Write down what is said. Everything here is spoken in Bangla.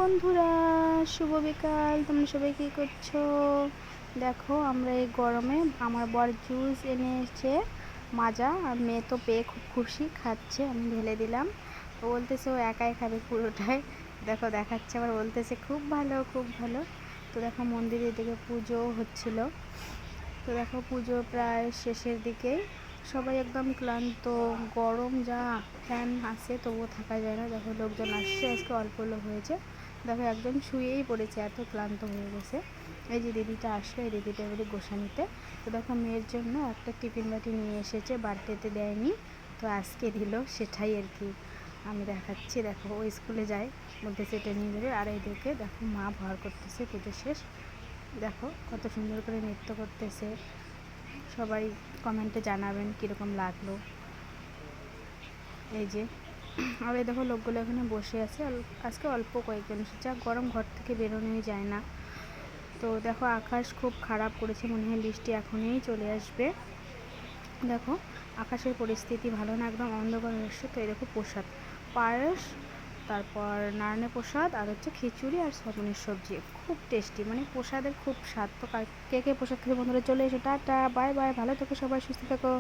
বন্ধুরা, শুভ বিকাল। তোমরা সবাই কী করছো? দেখো, আমরা এই গরমে আমার বর জুস এনে এসেছে মাজা, আর মেয়ে তো পেয়ে খুব খুশি, খাচ্ছে। আমি ঢেলে দিলাম। ও বলতেছে ও একাই খাবে পুরোটাই। দেখো দেখাচ্ছে, আবার বলতেছে খুব ভালো খুব ভালো। তো দেখো, মন্দিরের দিকে পুজো হচ্ছিল। তো দেখো, পুজো প্রায় শেষের দিকে, সবাই একদম ক্লান্ত, গরম যা, ফ্যান আছে তবুও থাকা যায় না। দেখো লোকজন আসছে, আজকে অল্প লোক হয়েছে। দেখো একজন শুয়েই পড়েছে, এত ক্লান্ত হয়ে গেছে। এই যে দিদিটা আসলো, এই দিদিটা এবারে গোসানিতে। তো দেখো, মেয়ের জন্য একটা টিফিন বাটি নিয়ে এসেছে, বার্থডেতে দেয়নি, তো আজকে দিল, সেটাই আর কি আমি দেখাচ্ছি। দেখো ও স্কুলে যায়, বলতেছে এটা নিয়ে যাবে। আর এইদিকে দেখো মা ভর করতেছে, পুজো শেষ। দেখো কত সুন্দর করে নৃত্য করতেছে। সবাই কমেন্টে জানাবেন কীরকম লাগলো। এই যে, আর এই দেখো লোকগুলো এখানে বসে আছে। আজকে অল্প কয়েকজন এসেছে, যা গরম, ঘর থেকে বেরোনোই যায় না। তো দেখো আকাশ খুব খারাপ করেছে, মনে হয় বৃষ্টি এখনই চলে আসবে। দেখো আকাশের পরিস্থিতি ভালো না, একদম অন্ধকার হচ্ছে। তো এই দেখো প্রসাদ, পায়েস, তারপর নারায়ণের প্রসাদ, আর হচ্ছে খিচুড়ি আর সবনের সবজি, খুব টেস্টি, মানে প্রসাদের খুব স্বাদ। তো কে কে প্রসাদ খেলে বন্ধুরা চলে এসো। টাটা, বাই বাই, ভালো থেকো সবাই, সুস্থ থেকো।